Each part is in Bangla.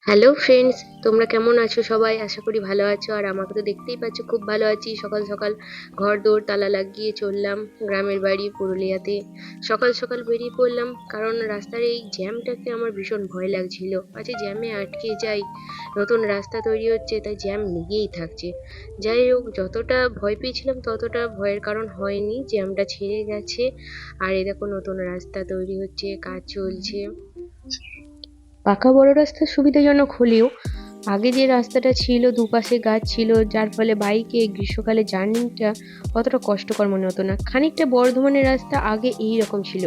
হ্যালো ফ্রেন্ডস, তোমরা কেমন আছো? সবাই আশা করি ভালো আছো। আর আমাকে তো দেখতেই পাচ্ছ, খুব ভালো আছি। সকাল সকাল ঘর দৌড় তালা লাগিয়ে চললাম গ্রামের বাড়ি পুরুলিয়াতে। সকাল সকাল বেরিয়ে পড়লাম, কারণ রাস্তার এই জ্যামটাকে আমার ভীষণ ভয় লাগছিল। আচ্ছা, জ্যামে আটকে যাই। নতুন রাস্তা তৈরি হচ্ছে, তাই জ্যাম লেগেই থাকছে। যাই হোক, যতটা ভয় পেয়েছিলাম ততটা ভয়ের কারণ হয়নি, জ্যামটা ছেড়ে গেছে। আর এই দেখো, নতুন রাস্তা তৈরি হচ্ছে, কাজ চলছে। পাকা বড় রাস্তা সুবিধাজনক হলেও আগে যে রাস্তাটা ছিল, দুপাশে গাছ ছিল, যার ফলে বাইকে গ্রীষ্মকালে জার্নিটা অতটা কষ্টকর মনে হতো না। খানিকটা বর্ধমানের রাস্তা আগে এই রকম ছিল।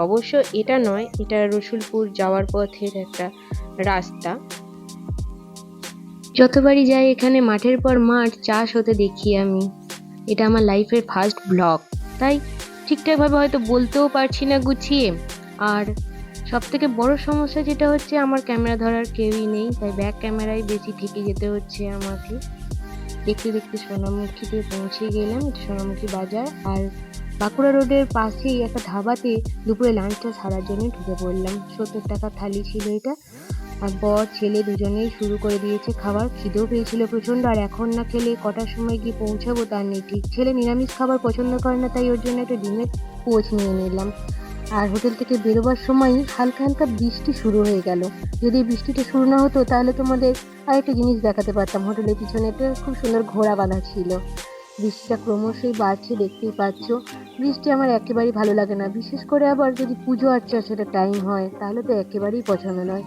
অবশ্য এটা নয়, এটা রসুলপুর যাওয়ার পথের একটা রাস্তা। যতবারই যাই এখানে মাঠের পর মাঠ চাষ হতে দেখি আমি। এটা আমার লাইফের ফার্স্ট ব্লগ, তাই ঠিকঠাকভাবে হয়তো বলতেও পারছি না গুছিয়ে। আর সব থেকে বড় সমস্যা যেটা হচ্ছে, আমার ক্যামেরা ধরার কেউই নেই, তাই ব্যাক ক্যামেরায় বেশি থেকে যেতে হচ্ছে আমাকে। দেখতে দেখতে সোনামুখীতে পৌঁছে গেলাম। এটা সোনামুখী বাজার। আর বাঁকুড়া রোডের পাশেই একটা ধাবাতে দুপুরে লাঞ্চটা সারার জন্য ঢুকে পড়লাম। 70 টাকা থালি ছিল এটা। আর বর ছেলে দুজনেই শুরু করে দিয়েছে খাবার। খিদেও পেয়েছিল প্রচণ্ড, আর এখন না খেলে কটার সময় গিয়ে পৌঁছাবো তার নেই ঠিক। ছেলে নিরামিষ খাবার পছন্দ করে না, তাই ওর জন্য একটা ডিমের পোচ নিয়ে নিলাম। আর হোটেল থেকে বেরোবার সময় হালকা হালকা বৃষ্টি শুরু হয়ে গেল। যদি বৃষ্টিটা শুরু না হতো তাহলে তোমাদের আরেকটা জিনিস দেখাতে পারতাম। হোটেলের পিছনে একটা খুব সুন্দর ঘোড়া বাঁধা ছিল। বৃষ্টিটা ক্রমশই বাড়ছে, দেখতেই পাচ্ছ। বৃষ্টি আমার একেবারেই ভালো লাগে না, বিশেষ করে আবার যদি পুজো আর্চার সেটা টাইম হয়, তাহলে তো একেবারেই পছন্দ নয়।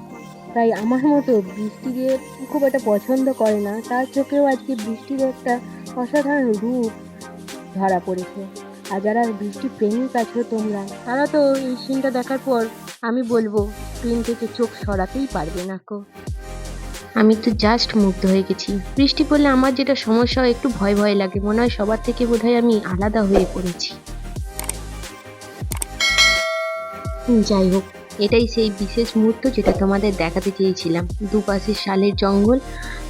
তাই আমার মতো বৃষ্টি যে খুব একটা পছন্দ করে না, তার চোখেও আজকে বৃষ্টির একটা অসাধারণ রূপ ধরা পড়েছে। আর যারা বৃষ্টি প্রেমিক আছো তোমরা, তারা তো এই সিনটা দেখার পর আমি বলবো স্ক্রিন থেকে চোখ সরাতেই পারবে না কো। আমি তো জাস্ট মুগ্ধ হয়ে গেছি। বৃষ্টি পড়লে আমার যেটা সমস্যা হয়, একটু ভয় ভয় লাগে, মনে হয় সবার থেকে বোধহয় আমি আলাদা হয়ে পড়েছি। যাই হোক, এটাই সেই বিশেষ মুহূর্ত যেটা তোমাদের দেখাতে চেয়েছিলাম। দুপাশে শালের জঙ্গল,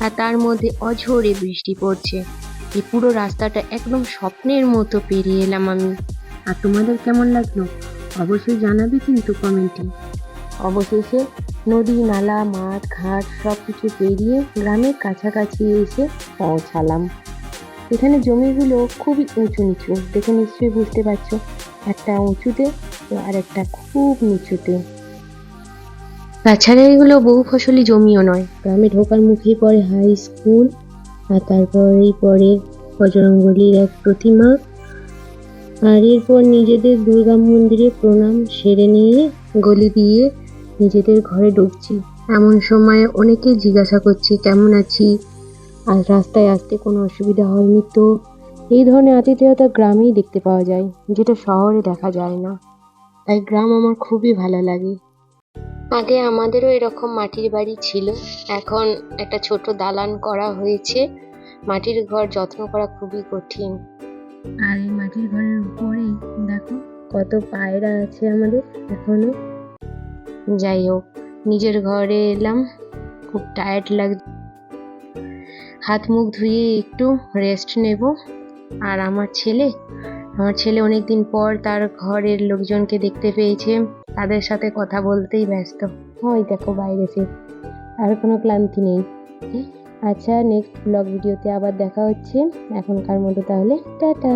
আর তার মধ্যে অঝোরে বৃষ্টি পড়ছে। এই পুরো রাস্তাটা একদম স্বপ্নের মতো পেরিয়ে এলাম আমি। আর তোমাদের কেমন লাগলো অবশ্যই জানাবে কিন্তু কমেন্টে। অবশেষে নদী নালা মাঠ ঘাট সব কিছু পেরিয়ে গ্রামের কাছাকাছি এসে পৌঁছালাম। এখানে জমিগুলো খুবই উঁচু নিচু, দেখে নিশ্চয়ই বুঝতে পারছো। একটা উঁচুতে আর একটা খুব নিচুতে। তাছাড়া এগুলো বহু ফসলি জমিও নয়। গ্রামে ঢোকার মুখেই পড়ে হাই স্কুল, আর তারপরেই পড়ে বজরংবলীর এক প্রতিমা। আর এরপর নিজেদের দুর্গা মন্দিরে প্রণাম সেরে নিয়ে গলি দিয়ে নিজেদের ঘরে ঢুকছি। এমন সময় অনেকেই জিজ্ঞাসা করছে কেমন আছি, আর রাস্তায় আসতে কোনো অসুবিধা হয়নি তো। এই ধরনের আতিথেয়তা গ্রামেই দেখতে পাওয়া যায়, যেটা শহরে দেখা যায় না। তাই গ্রাম আমার খুবই ভালো লাগে। আগে আমাদেরও এরকম মাটির বাড়ি ছিল, এখন একটা ছোট দালান করা হয়েছে। মাটির ঘর যত্ন করা খুবই কঠিন। আর এই মাটির ঘরের উপরেই দেখো কত পায়রা আছে আমাদের এখনো। যাই হোক, নিজের ঘরে এলাম, খুব টায়ার্ড লাগছে। হাত মুখ ধুয়ে একটু রেস্ট নেব। আর আমার ছেলে অনেকদিন পর তার ঘরের লোকজনকে দেখতে পেয়েছে, তাদের সাথে কথা বলতেই ব্যস্ত। ওই দেখো বাইরে সে, আর কোনো ক্লান্তি নেই। আচ্ছা, নেক্সট ব্লগ ভিডিওতে আবার দেখা হচ্ছে। এখনকার মতো তাহলে টাটা।